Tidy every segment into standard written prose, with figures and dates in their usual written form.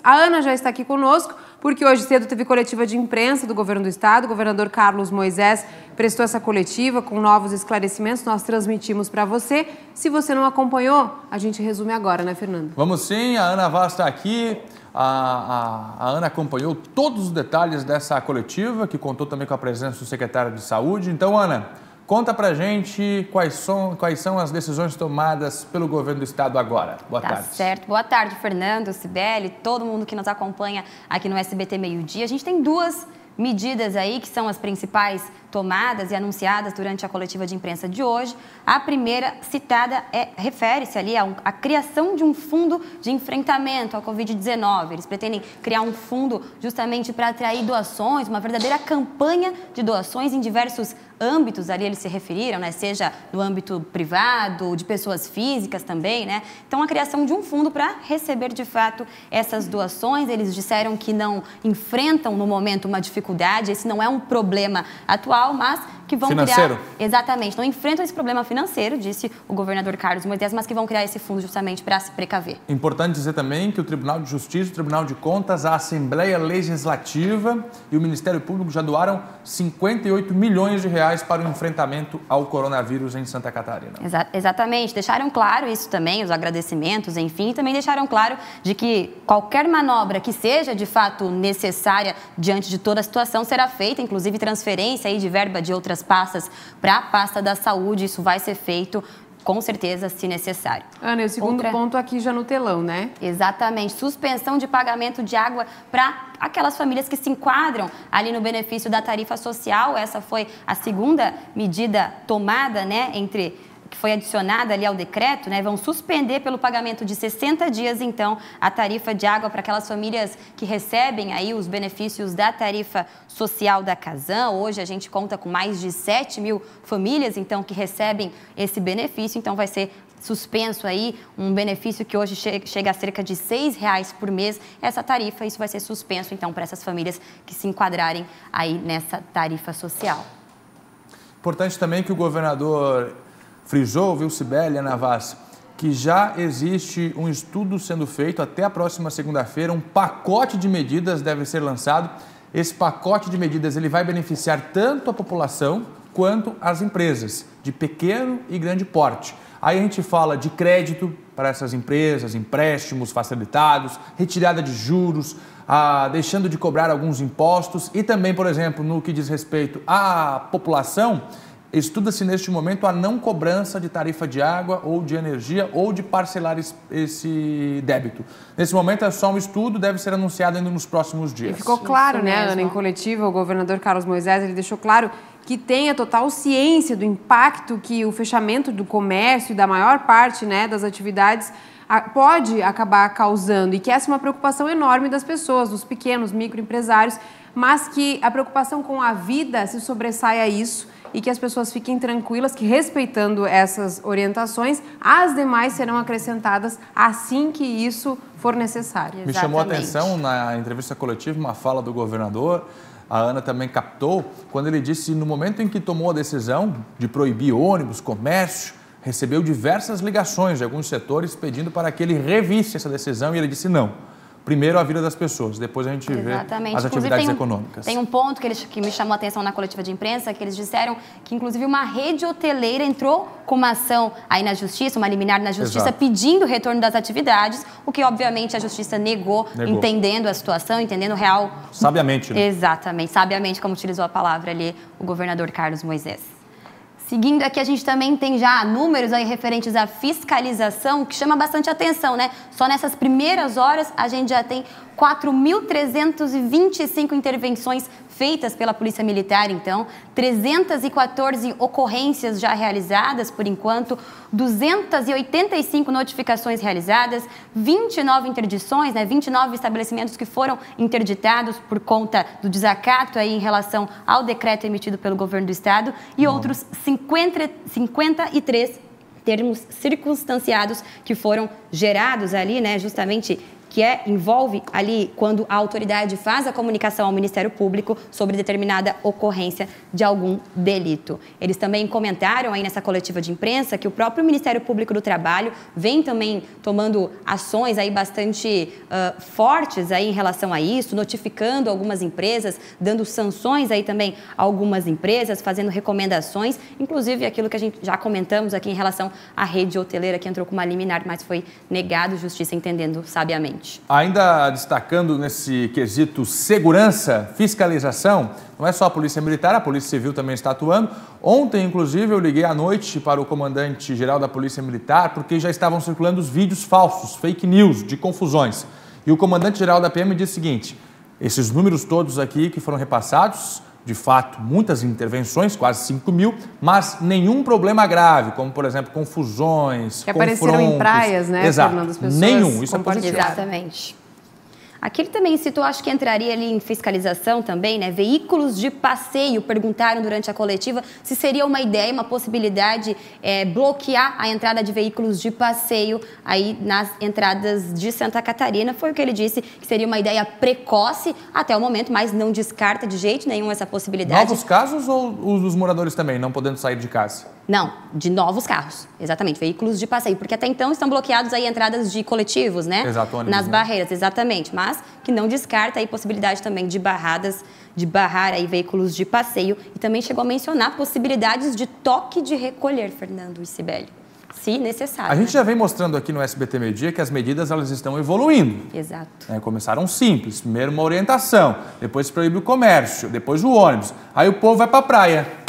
A Ana já está aqui conosco, porque hoje cedo teve coletiva de imprensa do governo do estado. O governador Carlos Moisés prestou essa coletiva com novos esclarecimentos. Nós transmitimos para você. Se você não acompanhou, a gente resume agora, né, Fernando? Vamos sim, a Ana Vaz está aqui. A Ana acompanhou todos os detalhes dessa coletiva, que contou também com a presença do secretário de Saúde. Então, Ana, conta pra gente quais são as decisões tomadas pelo governo do estado agora. Boa tarde. Tá certo. Boa tarde, Fernando, Cibele, todo mundo que nos acompanha aqui no SBT Meio Dia. A gente tem duas medidas aí que são as principais tomadas e anunciadas durante a coletiva de imprensa de hoje. A primeira citada refere-se ali à criação de um fundo de enfrentamento à Covid-19. Eles pretendem criar um fundo justamente para atrair doações, uma verdadeira campanha de doações em diversos âmbitos, ali eles se referiram, né? Seja no âmbito privado, de pessoas físicas também, né? Então, a criação de um fundo para receber, de fato, essas doações. Eles disseram que não enfrentam, no momento, uma dificuldade, esse não é um problema atual, mas que vão financeiro. criar... Exatamente, não enfrentam esse problema financeiro, disse o governador Carlos Moisés, mas que vão criar esse fundo justamente para se precaver. Importante dizer também que o Tribunal de Justiça, o Tribunal de Contas, a Assembleia Legislativa e o Ministério Público já doaram 58 milhões de reais para o enfrentamento ao coronavírus em Santa Catarina. Exatamente, deixaram claro isso também, os agradecimentos, enfim, e também deixaram claro de que qualquer manobra que seja de fato necessária diante de toda a situação será feita, inclusive transferência aí de verba de outras pastas para a pasta da saúde, isso vai ser feito com certeza, se necessário. Ana, e o segundo ponto aqui já no telão, né? Exatamente. Suspensão de pagamento de água para aquelas famílias que se enquadram ali no benefício da tarifa social. Essa foi a segunda medida tomada, né, que foi adicionada ali ao decreto, né? Vão suspender pelo pagamento de 60 dias, então, a tarifa de água para aquelas famílias que recebem aí os benefícios da tarifa social da Casan. Hoje a gente conta com mais de 7 mil famílias, então, que recebem esse benefício, então vai ser suspenso aí um benefício que hoje chega a cerca de R$6 por mês, essa tarifa, isso vai ser suspenso, então, para essas famílias que se enquadrarem aí nessa tarifa social. Importante também que o governador frisou, viu, Cibele, Ana Vaz, que já existe um estudo sendo feito até a próxima segunda-feira, um pacote de medidas deve ser lançado. Esse pacote de medidas ele vai beneficiar tanto a população quanto as empresas de pequeno e grande porte. Aí a gente fala de crédito para essas empresas, empréstimos facilitados, retirada de juros, deixando de cobrar alguns impostos e também, por exemplo, no que diz respeito à população, estuda-se neste momento a não cobrança de tarifa de água ou de energia ou de parcelar esse débito. Nesse momento é só um estudo, deve ser anunciado ainda nos próximos dias. E ficou claro, né, Ana, em coletiva, o governador Carlos Moisés, ele deixou claro que tem a total ciência do impacto que o fechamento do comércio e da maior parte, né, das atividades pode acabar causando e que essa é uma preocupação enorme das pessoas, dos pequenos microempresários, mas que a preocupação com a vida se sobressai a isso e que as pessoas fiquem tranquilas que, respeitando essas orientações, as demais serão acrescentadas assim que isso for necessário. Me chamou a atenção na entrevista coletiva uma fala do governador, a Ana também captou, quando ele disse no momento em que tomou a decisão de proibir ônibus, comércio, recebeu diversas ligações de alguns setores pedindo para que ele revisse essa decisão e ele disse não. Primeiro a vida das pessoas, depois a gente vê as atividades econômicas. Tem um ponto que me chamou a atenção na coletiva de imprensa, que eles disseram que, inclusive, uma rede hoteleira entrou com uma ação aí na Justiça, uma liminar na Justiça, pedindo o retorno das atividades, o que, obviamente, a Justiça negou, entendendo a situação, entendendo o real... Sabiamente, né? Exatamente, sabiamente, como utilizou a palavra ali o governador Carlos Moisés. Seguindo aqui, a gente também tem já números aí referentes à fiscalização, que chama bastante atenção, né? Só nessas primeiras horas, a gente já tem 4.325 intervenções feitas pela Polícia Militar, então, 314 ocorrências já realizadas, por enquanto, 285 notificações realizadas, 29 interdições, né, 29 estabelecimentos que foram interditados por conta do desacato aí em relação ao decreto emitido pelo governo do estado e outros 53 termos circunstanciados que foram gerados ali, né, justamente que envolve ali quando a autoridade faz a comunicação ao Ministério Público sobre determinada ocorrência de algum delito. Eles também comentaram aí nessa coletiva de imprensa que o próprio Ministério Público do Trabalho vem também tomando ações aí bastante fortes aí em relação a isso, notificando algumas empresas, dando sanções aí também a algumas empresas, fazendo recomendações, inclusive aquilo que a gente já comentamos aqui em relação à rede hoteleira que entrou com uma liminar, mas foi negado, justiça entendendo sabiamente. Ainda destacando nesse quesito segurança, fiscalização, não é só a Polícia Militar, a Polícia Civil também está atuando. Ontem, inclusive, eu liguei à noite para o comandante-geral da Polícia Militar porque já estavam circulando os vídeos falsos, fake news, de confusões. E o comandante-geral da PM disse o seguinte: esses números todos aqui que foram repassados, de fato, muitas intervenções, quase 5 mil, mas nenhum problema grave, como, por exemplo, confusões, que apareceram em praias, né, Exato. Fernando? As pessoas nenhum, isso é positivo. Exatamente. Aqui ele também citou, acho que entraria ali em fiscalização também, né? Veículos de passeio, perguntaram durante a coletiva se seria uma ideia, uma possibilidade bloquear a entrada de veículos de passeio aí nas entradas de Santa Catarina. Foi o que ele disse, que seria uma ideia precoce até o momento, mas não descarta de jeito nenhum essa possibilidade. Novos casos ou os dos moradores também, não podendo sair de casa? Não, de novos carros, exatamente, veículos de passeio, porque até então estão bloqueados aí entradas de coletivos, né? Exato, ônibus, nas barreiras, exatamente, mas que não descarta aí possibilidade também de barrar aí veículos de passeio, e também chegou a mencionar possibilidades de toque de recolher, Fernando e Cibele, se necessário. A gente já vem mostrando aqui no SBT Meio Dia que as medidas elas estão evoluindo. Exato. Começaram simples, primeiro uma orientação, depois proíbe o comércio, depois o ônibus, aí o povo vai para a praia.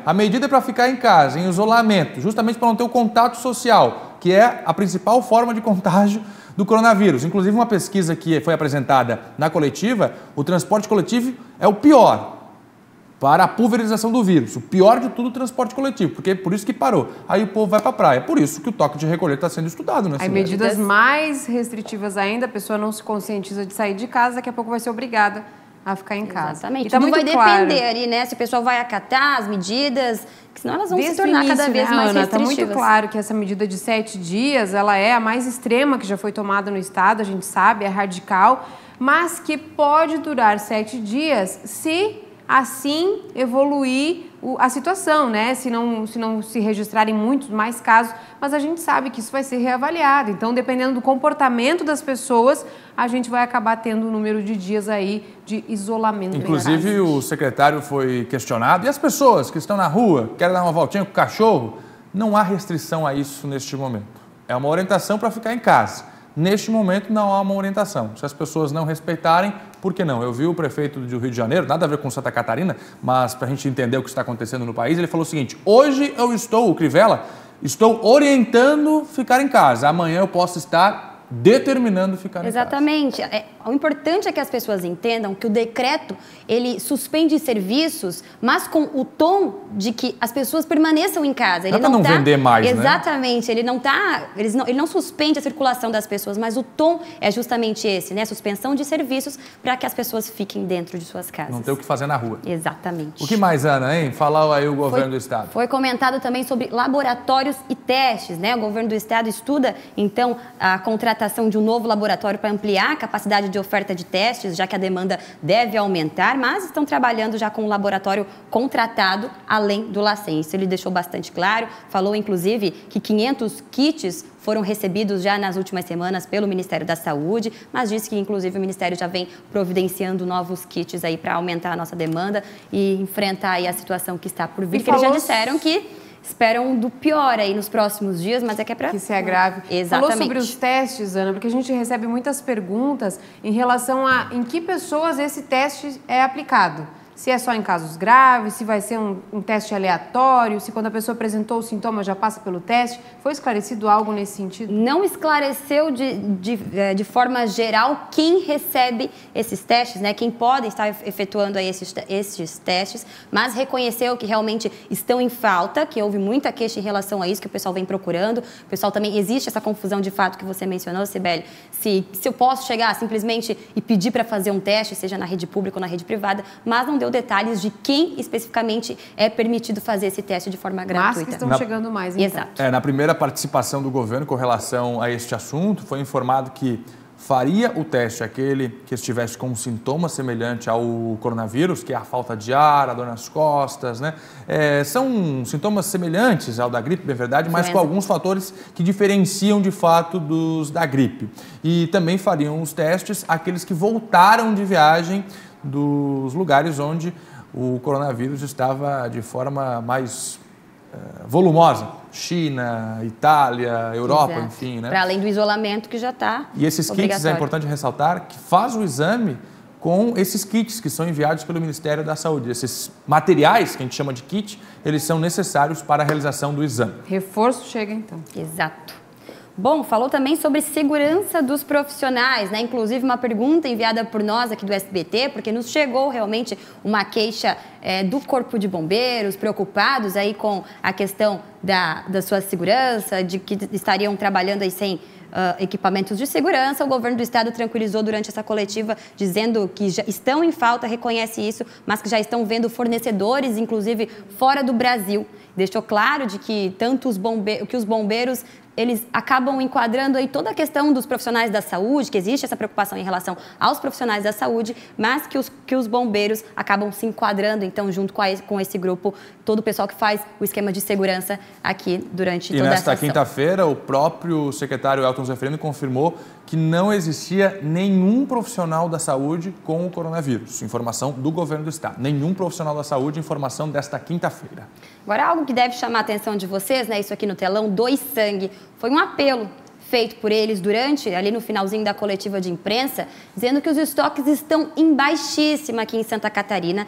A medida é para ficar em casa, em isolamento, justamente para não ter o contato social, que é a principal forma de contágio do coronavírus. Inclusive, uma pesquisa que foi apresentada na coletiva, o transporte coletivo é o pior para a pulverização do vírus. O pior de tudo, o transporte coletivo, porque é por isso que parou. Aí o povo vai para a praia. Por isso que o toque de recolher está sendo estudado, né? Aí medidas mais restritivas ainda, a pessoa não se conscientiza de sair de casa, daqui a pouco vai ser obrigada a ficar em casa. Exatamente. E tá muito vai claro. Depender ali, né? Se o pessoal vai acatar as medidas, senão elas vão se tornar cada vez mais Ana, restritivas. está muito claro que essa medida de 7 dias, ela é a mais extrema que já foi tomada no Estado, a gente sabe, é radical, mas que pode durar 7 dias se assim evoluir a situação, né? Se não se registrarem muitos mais casos, mas a gente sabe que isso vai ser reavaliado. Então, dependendo do comportamento das pessoas, a gente vai acabar tendo um número de dias aí de isolamento. Inclusive, o secretário foi questionado. E as pessoas que estão na rua, querem dar uma voltinha com o cachorro? Não há restrição a isso neste momento. É uma orientação para ficar em casa. Neste momento, não há uma orientação. Se as pessoas não respeitarem, por que não? Eu vi o prefeito do Rio de Janeiro, nada a ver com Santa Catarina, mas para a gente entender o que está acontecendo no país, ele falou o seguinte: hoje o Crivella, estou orientando ficar em casa. Amanhã eu posso estar determinando ficar em casa. Exatamente. O importante é que as pessoas entendam que o decreto, ele suspende serviços, mas com o tom de que as pessoas permaneçam em casa. Ele não vender mais, exatamente, né? Ele não suspende a circulação das pessoas, mas o tom é justamente esse, né? Suspensão de serviços para que as pessoas fiquem dentro de suas casas. Não ter o que fazer na rua. Exatamente. O que mais, Ana, hein? Falar aí o governo do Estado. Foi comentado também sobre laboratórios e testes, né? O governo do Estado estuda, então, a contratação de um novo laboratório para ampliar a capacidade de oferta de testes, já que a demanda deve aumentar, mas estão trabalhando já com um laboratório contratado além do LACEN. Isso ele deixou bastante claro, falou inclusive que 500 kits foram recebidos já nas últimas semanas pelo Ministério da Saúde, mas disse que inclusive o Ministério já vem providenciando novos kits aí para aumentar a nossa demanda e enfrentar aí a situação que está por vir, que eles já disseram que esperam do pior aí nos próximos dias, mas é que é para... Que se agrave. Exatamente. Falou sobre os testes, Ana, porque a gente recebe muitas perguntas em relação a em que pessoas esse teste é aplicado. Se é só em casos graves, se vai ser um teste aleatório, se quando a pessoa apresentou o sintoma já passa pelo teste. Foi esclarecido algo nesse sentido? Não esclareceu de forma geral quem recebe esses testes, né? Quem pode estar efetuando aí esses testes, mas reconheceu que realmente estão em falta, que houve muita queixa em relação a isso, que o pessoal vem procurando. O pessoal também, existe essa confusão de fato que você mencionou, Cibele, se eu posso chegar simplesmente e pedir para fazer um teste, seja na rede pública ou na rede privada, mas não deu detalhes de quem especificamente é permitido fazer esse teste de forma gratuita. Mas que estão chegando mais, então. Exato. Na primeira participação do governo com relação a este assunto, foi informado que faria o teste aquele que estivesse com um sintoma semelhante ao coronavírus, que é a falta de ar, a dor nas costas, né? São sintomas semelhantes ao da gripe, é verdade, mas com alguns fatores que diferenciam de fato dos da gripe. E também fariam os testes aqueles que voltaram de viagem dos lugares onde o coronavírus estava de forma mais volumosa. China, Itália, Europa, Exato. enfim, né? Para além do isolamento que já está. E esses kits, é importante ressaltar, que faz o exame com esses kits que são enviados pelo Ministério da Saúde. Esses materiais, que a gente chama de kit, eles são necessários para a realização do exame. Reforço chega então. Exato. Bom, falou também sobre segurança dos profissionais, né? Inclusive uma pergunta enviada por nós aqui do SBT, porque nos chegou realmente uma queixa do Corpo de Bombeiros, preocupados aí com a questão da sua segurança, de que estariam trabalhando aí sem equipamentos de segurança. O governo do estado tranquilizou durante essa coletiva, dizendo que já estão em falta, reconhece isso, mas que já estão vendo fornecedores, inclusive fora do Brasil. Deixou claro de que tanto os bombeiros eles acabam enquadrando aí toda a questão dos profissionais da saúde, que existe essa preocupação em relação aos profissionais da saúde, mas que os bombeiros acabam se enquadrando, então, junto com esse grupo, todo o pessoal que faz o esquema de segurança aqui durante toda essa ação. E nesta quinta-feira, o próprio secretário Elton Zeffirelli confirmou que não existia nenhum profissional da saúde com o coronavírus. Informação do governo do estado. Nenhum profissional da saúde, informação desta quinta-feira. Agora, algo que deve chamar a atenção de vocês, né? Isso aqui no telão, Doe Sangue. Foi um apelo feito por eles ali no finalzinho da coletiva de imprensa, dizendo que os estoques estão em baixíssima aqui em Santa Catarina.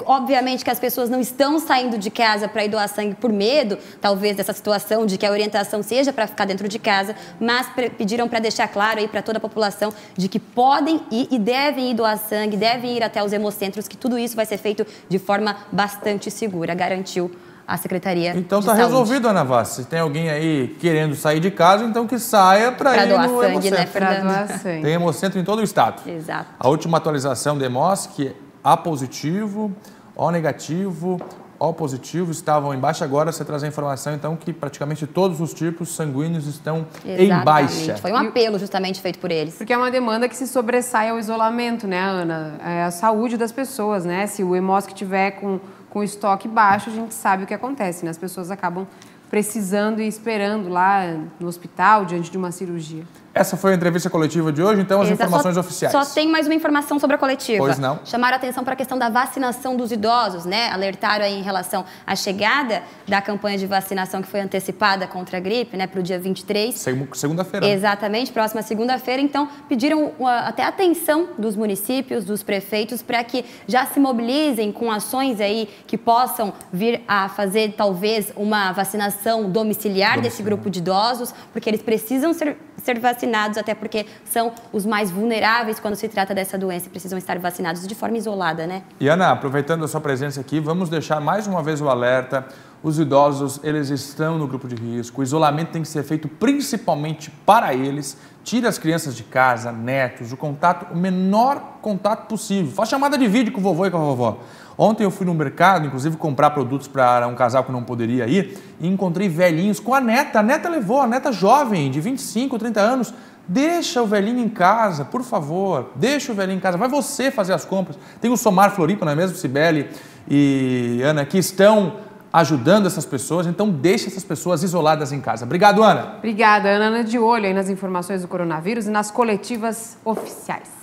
Obviamente que as pessoas não estão saindo de casa para ir doar sangue por medo, talvez, dessa situação de que a orientação seja para ficar dentro de casa, mas pediram para deixar claro aí para toda a população de que podem ir e devem ir doar sangue, devem ir até os hemocentros, que tudo isso vai ser feito de forma bastante segura, garantiu a Secretaria de Saúde. Então está resolvido, Ana Vaz. Se tem alguém aí querendo sair de casa, então que saia para ir doar no sangue, hemocentro. né, Fernando? Para doar sangue. Tem hemocentro em todo o estado. Exato. A última atualização do Hemos, que A positivo, O negativo, O positivo estavam em baixa. Agora você traz a informação, então, que praticamente todos os tipos sanguíneos estão em baixa. Foi um apelo justamente feito por eles. Porque é uma demanda que se sobressai ao isolamento, né, Ana? É a saúde das pessoas, né? Se o Hemos tiver com estoque baixo, a gente sabe o que acontece, né? As pessoas acabam precisando e esperando lá no hospital, diante de uma cirurgia. Essa foi a entrevista coletiva de hoje, então as informações oficiais. Só tem mais uma informação sobre a coletiva. Pois não. Chamaram a atenção para a questão da vacinação dos idosos, né? Alertaram aí em relação à chegada da campanha de vacinação que foi antecipada contra a gripe, né, para o dia 23. Segunda-feira. Exatamente, próxima segunda-feira. Então, pediram até atenção dos municípios, dos prefeitos, para que já se mobilizem com ações aí que possam vir a fazer, talvez, uma vacinação domiciliar desse grupo de idosos, porque eles precisam ser vacinados, até porque são os mais vulneráveis quando se trata dessa doença e precisam estar vacinados de forma isolada, né? E Ana, aproveitando a sua presença aqui, vamos deixar mais uma vez o alerta. Os idosos, eles estão no grupo de risco. O isolamento tem que ser feito principalmente para eles. Tire as crianças de casa, netos, o menor contato possível. Faz chamada de vídeo com o vovô e com a vovó. Ontem eu fui no mercado, inclusive comprar produtos para um casal que não poderia ir, e encontrei velhinhos com a neta. A neta levou, a neta jovem, de 25, 30 anos. Deixa o velhinho em casa, por favor. Deixa o velhinho em casa. Vai você fazer as compras. Tem o Somar Floripa, não é mesmo, Cibele e Ana, que estão ajudando essas pessoas. Então, deixe essas pessoas isoladas em casa. Obrigado, Ana. Obrigada, Ana. Ana, de olho aí nas informações do coronavírus e nas coletivas oficiais.